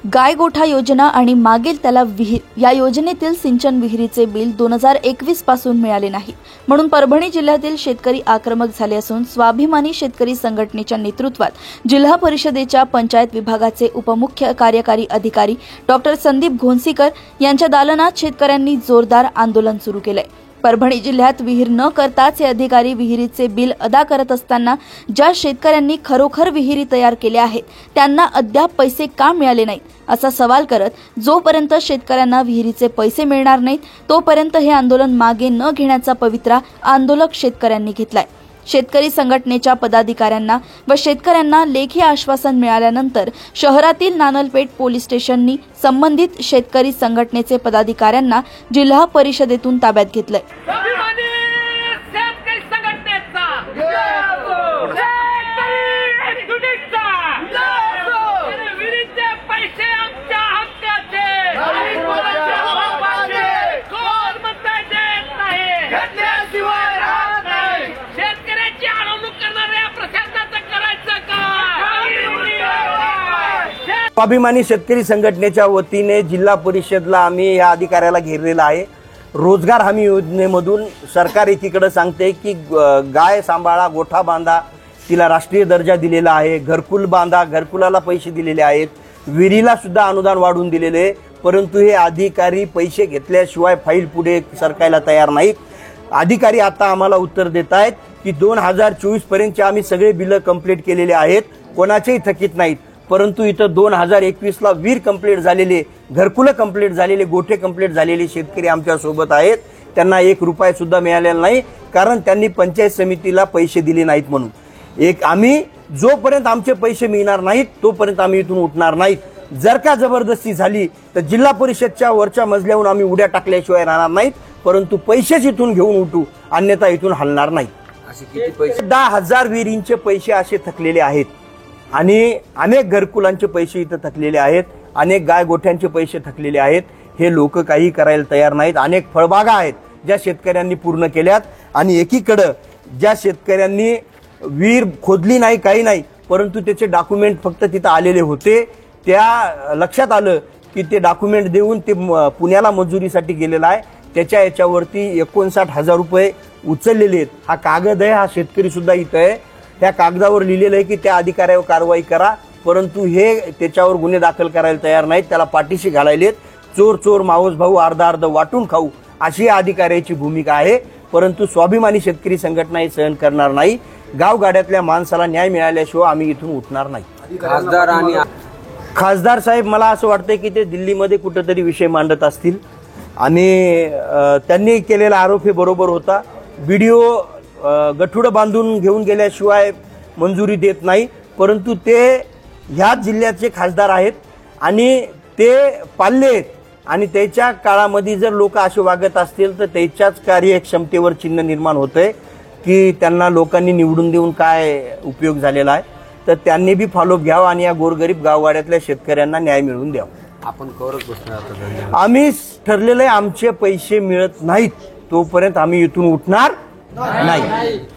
गायगोठा योजना आणि मागील त्याला विहीर या योजनेतील सिंचन विहिरीचे बिल 2021 पासून मिळाले नाही, म्हणून परभणी जिल्ह्यातील शेतकरी आक्रमक झाले असून स्वाभिमानी शेतकरी संघटनेच्या नेतृत्वात जिल्हा परिषदेच्या पंचायत विभागाचे उपमुख्य कार्यकारी अधिकारी डॉक्टर संदीप घोंसीकर यांच्या दालनात शेतकऱ्यांनी जोरदार आंदोलन सुरू केले। परभणी जिल्ह्यात विहीर न करताच हे अधिकारी विहिरीचे बिल अदा करत असताना ज्या शेतकऱ्यांनी खरोखर विहिरी तयार केल्या आहेत त्यांना अद्याप पैसे का मिळाले नाहीत असा सवाल करत जोपर्यंत शेतकऱ्यांना विहिरीचे पैसे मिळणार नाहीत तोपर्यंत हे आंदोलन मागे न घेण्याचा पवित्रा आंदोलक शेतकऱ्यांनी घेतलाय। शेतकरी संघटनेच्या पदाधिकाऱ्यांना व शेतकऱ्यांना लेखी आश्वासन मिळाल्यानंतर शहरातील नानलपेठ पोलीस स्टेशननी संबंधित शेतकरी संघटनेचे पदाधिकाऱ्यांना जिल्हा परिषदेतून ताब्यात घेतले। स्वाभिमानी शेतकरी संघटनेच्या वतीने जिल्हा परिषदला आम्ही या अधिकाऱ्याला घेरलेला आहे। रोजगार हमी योजनेमधून सरकार एकीकडे सांगते की गाय सांभाळा, गोठा बांधा, तिला राष्ट्रीय दर्जा दिलेला आहे, घरकुल बांधा, घरकुलाला पैसे दिलेले आहेत, विहिरीला सुद्धा अनुदान वाढवून दिलेले, परंतु हे अधिकारी पैसे घेतल्याशिवाय फाईल पुढे सरकायला तयार नाहीत। अधिकारी आता आम्हाला उत्तर देत आहेत की 2024 पर्यंतचे आम्ही सगळे बिल कंप्लीट केलेले आहेत, कोणाचेही थकीत नाहीत, परंतु इथं 2021 ला वीर कंप्लीट झालेले, घरकुल कंप्लीट झालेले, गोठे कंप्लीट झालेले शेतकरी आमच्या सोबत आहेत। त्यांना 1 रुपया सुद्धा मिळालेला नाही, कारण त्यांनी पंचायत समितीला पैसे दिले नाहीत। म्हणून आम्ही जोपर्यंत आमचे पैसे मिळणार नाहीत तोपर्यंत आम्ही इथून उठणार नाहीत। जर का जबरदस्ती झाली तर जिल्हा परिषदच्या वरच्या मजल्यावरून आम्ही उड्या टाकल्याशिवाय राहणार नाहीत, परंतु पैसेच इथून घेऊन उठू, अन्यथा इथून हलणार नाही। असे किती पैसे? 10,000 विहिरींचे पैसे असे थकलेले आहेत आणि अनेक घरकुलांचे पैसे इथं थकलेले आहेत, अनेक गाय गोठ्यांचे पैसे थकलेले आहेत। हे लोक काही करायला तयार नाहीत। अनेक फळबागा आहेत ज्या शेतकऱ्यांनी पूर्ण केल्यात आणि एकीकडे ज्या शेतकऱ्यांनी विहीर खोदली नाही, काही नाही, परंतु त्याचे डॉक्युमेंट फक्त तिथं आलेले होते, त्या लक्षात आलं की ते डॉक्युमेंट देऊन ते पुण्याला मंजुरीसाठी गेलेला आहे, त्याच्या याच्यावरती 59,000 रुपये उचललेले आहेत। हा कागद आहे, हा शेतकरी सुद्धा इथं आहे, त्या कागदावर लिहिलेलं आहे की त्या अधिकाऱ्यावर कारवाई करा, परंतु हे त्याच्यावर गुन्हे दाखल करायला तयार नाहीत। त्याला पाठीशी घालायलेत, चोर चोर मावस भाऊ अर्धा अर्ध वाटून खाऊ अशी अधिकाऱ्याची भूमिका आहे। परंतु स्वाभिमानी शेतकरी संघटना हे सहन करणार नाही। गावगाड्यातल्या माणसाला न्याय मिळाल्याशिवाय आम्ही इथून उठणार नाही। खासदार साहेब, मला असं वाटतंय की ते दिल्लीमध्ये कुठेतरी विषय मांडत असतील आणि त्यांनी केलेला आरोप हे बरोबर होता। व्हिडिओ गठुडं बांधून घेऊन गेल्याशिवाय मंजुरी देत नाही, परंतु ते ह्याच जिल्ह्याचे खासदार आहेत आणि ते पाल्ले आहेत आणि त्याच्या काळामध्ये जर लोक असे वागत असतील तर त्याच्याच कार्यक्षमतेवर चिन्ह निर्माण होतंय की त्यांना लोकांनी निवडून देऊन काय उपयोग झालेला आहे। तर त्यांनी बी फॉलोअप घ्यावा आणि या गोरगरीब गावगाड्यातल्या शेतकऱ्यांना न्याय मिळवून द्यावा। आपण कवरच बसणार, आम्ही ठरलेलं आहे आमचे पैसे मिळत नाहीत तोपर्यंत आम्ही इथून उठणार नाही।